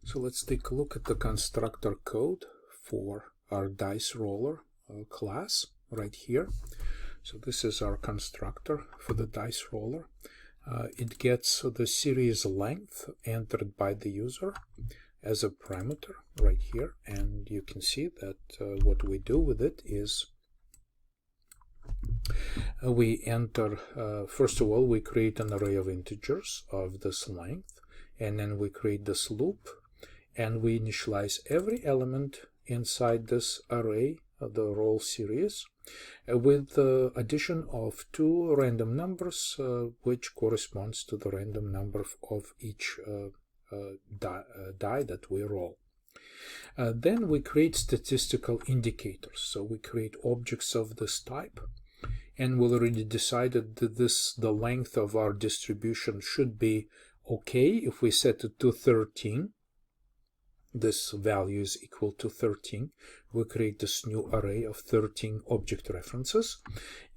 So let's take a look at the constructor code for our dice roller class right here. So this is our constructor for the dice roller. It gets the series length entered by the user as a parameter right here, and you can see that what we do with it is we enter, first of all, we create an array of integers of this length, and then we create this loop, and we initialize every element inside this array, the roll series, with the addition of two random numbers, which corresponds to the random number of each die that we roll. Then we create statistical indicators. So we create objects of this type, and we already decided that the length of our distribution should be okay if we set it to 13. This value is equal to 13. We create this new array of 13 object references,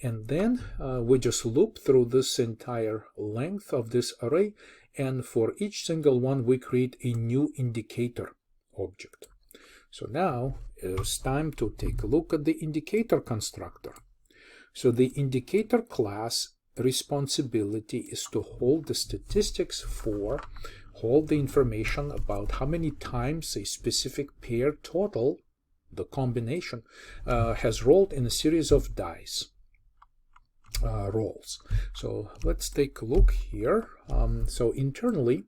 and then we just loop through this entire length of this array, and for each single one we create a new indicator object. So now it's time to take a look at the indicator constructor. So the indicator class responsibility is to hold the statistics for, hold the information about how many times a specific pair total, the combination, has rolled in a series of dice rolls. So let's take a look here. So internally,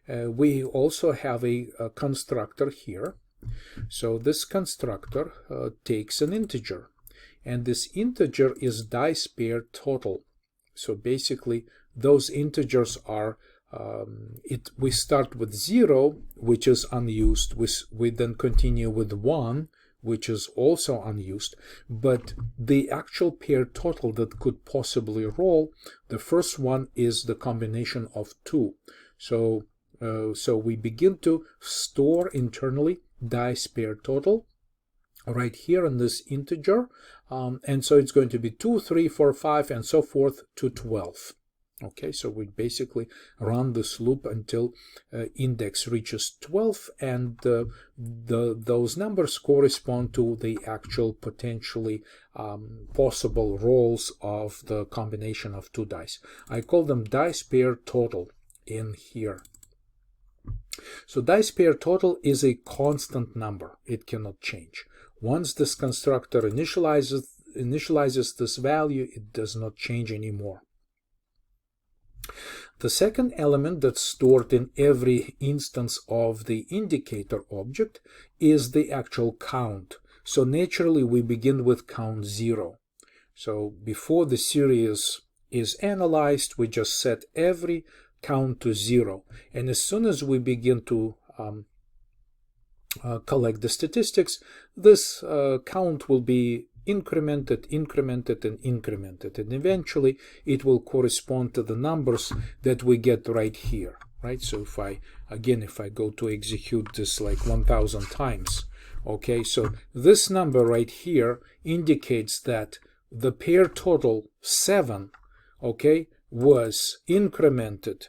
we also have a constructor here. So this constructor takes an integer, and this integer is dice pair total. So basically, those integers are we start with 0, which is unused. We then continue with 1, which is also unused. But the actual pair total that could possibly roll, the first one is the combination of 2. So we begin to store internally dice pair total right here in this integer, and so it's going to be 2, 3, 4, 5, and so forth to 12. Okay, so we basically run this loop until index reaches 12, and those numbers correspond to the actual potentially possible rolls of the combination of two dice. I call them dice pair total in here. So dice pair total is a constant number. It cannot change. Once this constructor initializes this value, it does not change anymore. The second element that's stored in every instance of the indicator object is the actual count. So naturally we begin with count 0. So before the series is analyzed, we just set every count to 0. And as soon as we begin to collect the statistics, this count will be incremented, and eventually it will correspond to the numbers that we get right here, right? So if I go to execute this like 1000 times, okay, so this number right here indicates that the pair total 7, okay, was incremented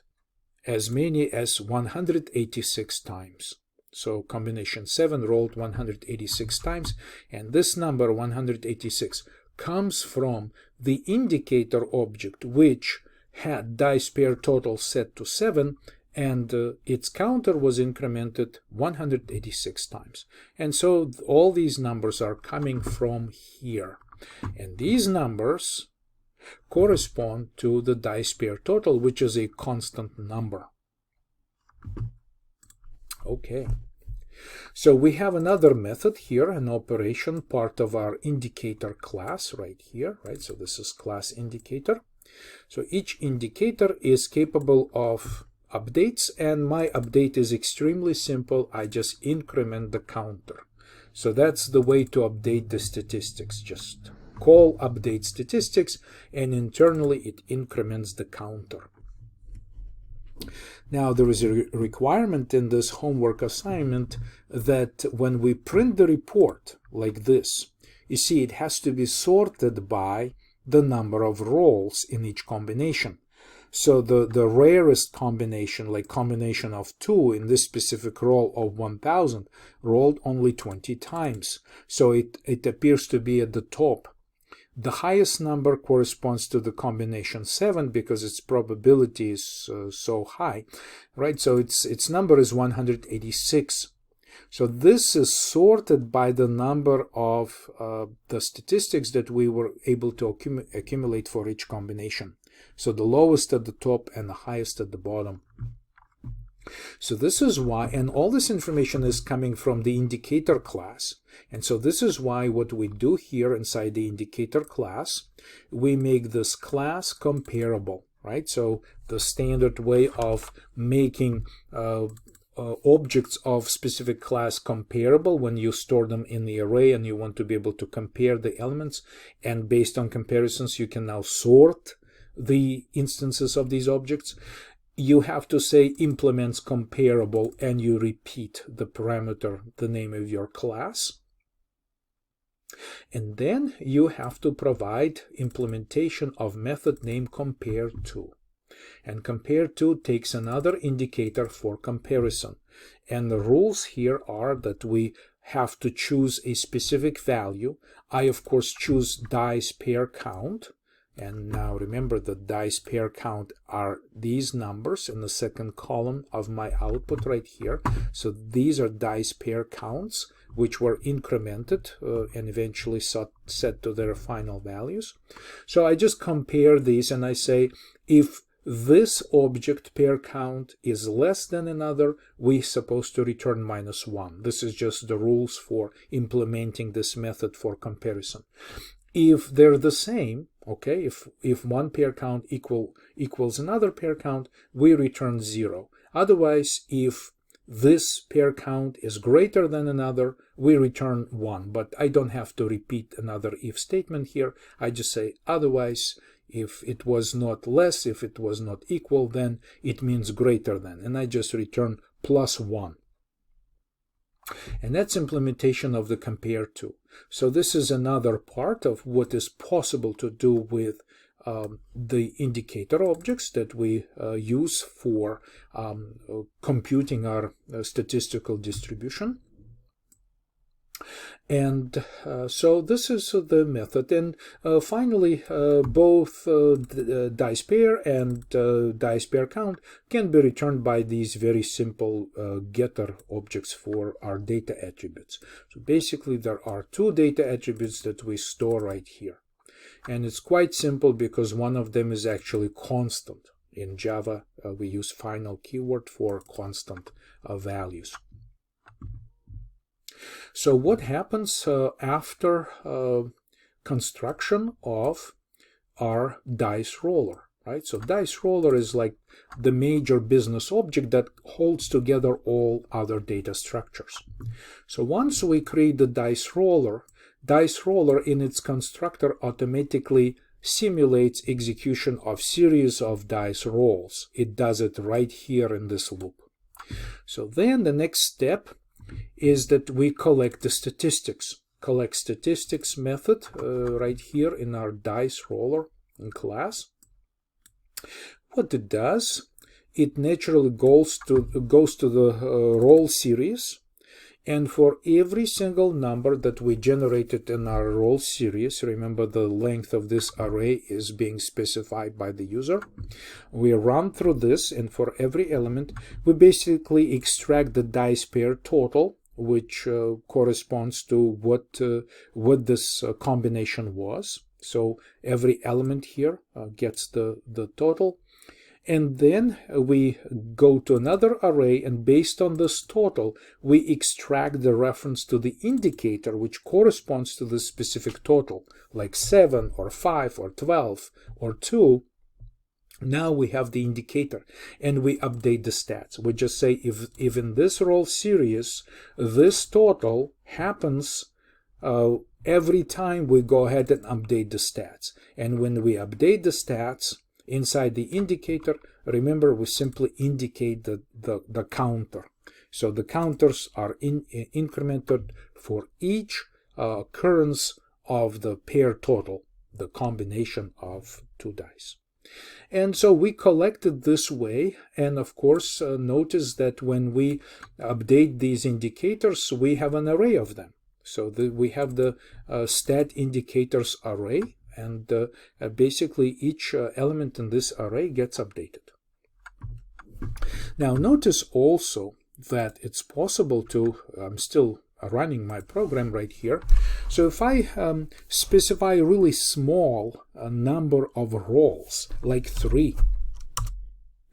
as many as 186 times. So combination 7 rolled 186 times, and this number 186 comes from the indicator object, which had dice pair total set to 7, and its counter was incremented 186 times. And so all these numbers are coming from here. And these numbers correspond to the dice pair total, which is a constant number. Okay. So we have another method here, an operation, part of our indicator class right here, right? So this is class indicator. So each indicator is capable of updates, and my update is extremely simple. I just increment the counter. So that's the way to update the statistics. Just call update statistics, and internally it increments the counter. Now there is a requirement in this homework assignment that when we print the report like this, you see it has to be sorted by the number of rolls in each combination. So the rarest combination, like combination of 2 in this specific roll of 1000, rolled only 20 times. So it appears to be at the top. The highest number corresponds to the combination 7 because its probability is so high, right? So its number is 186. So this is sorted by the number of the statistics that we were able to accumulate for each combination. So the lowest at the top and the highest at the bottom. So this is why, and all this information is coming from the indicator class. And so this is why what we do here inside the indicator class, we make this class comparable, right? So the standard way of making objects of specific class comparable, when you store them in the array and you want to be able to compare the elements, and based on comparisons you can now sort the instances of these objects, you have to say implements comparable and you repeat the parameter, the name of your class. And then you have to provide implementation of method name compare_to. And compare_to takes another indicator for comparison. And the rules here are that we have to choose a specific value. I, of course, choose dice pair count. And now remember that dice pair count are these numbers in the second column of my output right here. So these are dice pair counts, which were incremented and eventually set to their final values. So I just compare these and I say, if this object pair count is less than another, we're supposed to return -1. This is just the rules for implementing this method for comparison. If they're the same, okay, if one pair count equals another pair count, we return 0. Otherwise, if this pair count is greater than another, we return 1. But I don't have to repeat another if statement here. I just say otherwise. If it was not less, if it was not equal, then it means greater than. And I just return +1. And that's implementation of the compare_to. So this is another part of what is possible to do with the indicator objects that we use for computing our statistical distribution. And so this is the method. And finally, both dice pair and dice pair count can be returned by these very simple getter objects for our data attributes. So basically, there are 2 data attributes that we store right here. And it's quite simple because one of them is actually constant. In Java, we use final keyword for constant values. So what happens after construction of our dice roller, right? So dice roller is like the major business object that holds together all other data structures. So once we create the dice roller in its constructor automatically simulates execution of series of dice rolls. It does it right here in this loop. So then the next step is that we collect the statistics. Collect statistics method right here in our dice roller in class. What it does, it naturally goes to the roll series, and for every single number that we generated in our roll series, remember the length of this array is being specified by the user, we run through this, and for every element we basically extract the dice pair total, which corresponds to what this combination was. So every element here gets the total. And then we go to another array, and based on this total, we extract the reference to the indicator, which corresponds to the specific total, like 7 or 5 or 12 or 2. Now we have the indicator, and we update the stats. We just say if in this roll series, this total happens every time we go ahead and update the stats. And when we update the stats, inside the indicator, remember, we simply indicate the counter. So the counters are incremented for each occurrence of the pair total, the combination of 2 dice. And so we collect it this way, and of course notice that when we update these indicators, we have an array of them. So we have the stat indicators array, and basically each element in this array gets updated. Now notice also that it's possible to, I'm still running my program right here, so if I specify a really small number of roles, like 3,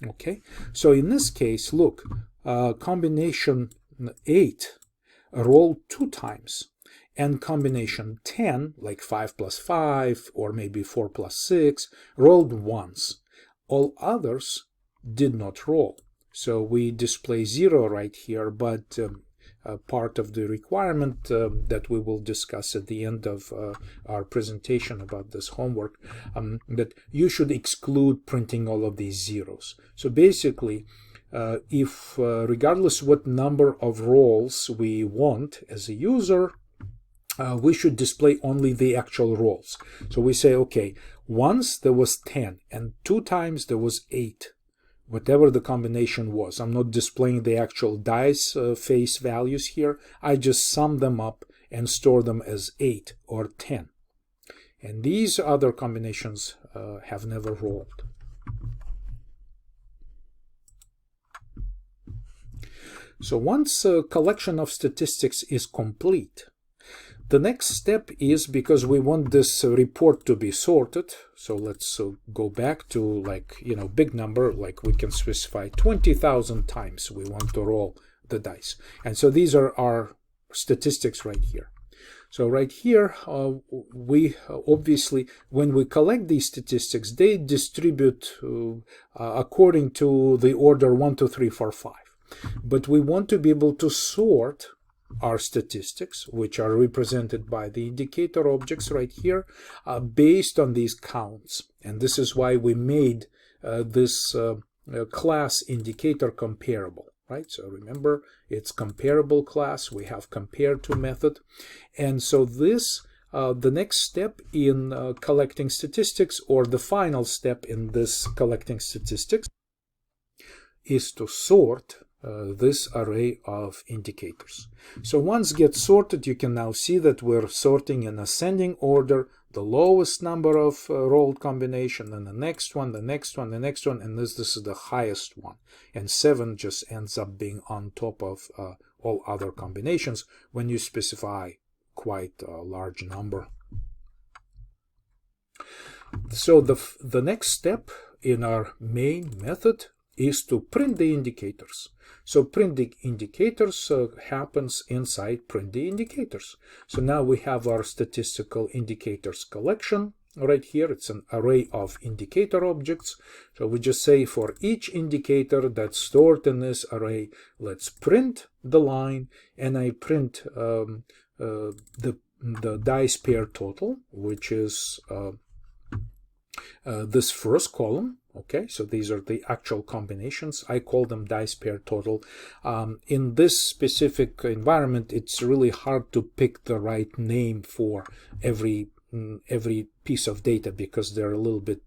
okay, so in this case, look, combination 8 rolled 2 times, and combination 10, like 5 plus 5, or maybe 4 plus 6, rolled once. All others did not roll. So we display 0 right here, but part of the requirement that we will discuss at the end of our presentation about this homework, that you should exclude printing all of these zeros. So basically, if regardless what number of roles we want as a user, we should display only the actual roles. So we say, okay, once there was 10 and 2 times there was 8. Whatever the combination was. I'm not displaying the actual dice face values here. I just sum them up and store them as 8 or 10. And these other combinations have never rolled. So once a collection of statistics is complete, the next step is, because we want this report to be sorted, so let's go back to, like, big number, like we can specify 20,000 times we want to roll the dice. And so these are our statistics right here. So right here, we obviously, when we collect these statistics, they distribute according to the order 1, 2, 3, 4, 5. But we want to be able to sort our statistics, which are represented by the indicator objects right here, based on these counts. And this is why we made this class indicator comparable, right? So remember, it's comparable class. We have compare to method. And so this, the next step in collecting statistics, or the final step in this collecting statistics, is to sort this array of indicators. So once it gets sorted, you can now see that we're sorting in ascending order, the lowest number of rolled combination, and the next one, the next one, the next one, and this is the highest one. And 7 just ends up being on top of all other combinations when you specify quite a large number. So the next step in our main method is to print the indicators. So print the indicators happens inside print the indicators. So now we have our statistical indicators collection right here. It's an array of indicator objects. So we just say for each indicator that's stored in this array, let's print the line, and I print the dice pair total, which is this first column. Okay, so these are the actual combinations. I call them dice pair total. In this specific environment, it's really hard to pick the right name for every piece of data, because they're a little bit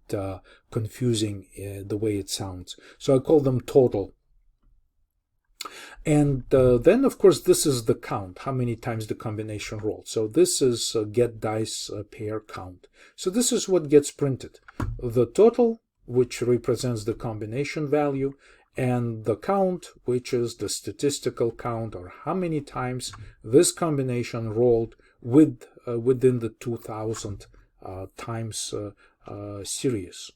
confusing the way it sounds. So I call them total. And then, of course, this is the count, how many times the combination rolled. So this is get dice pair count. So this is what gets printed. The total, which represents the combination value, and the count, which is the statistical count, or how many times this combination rolled within the 2000 times series.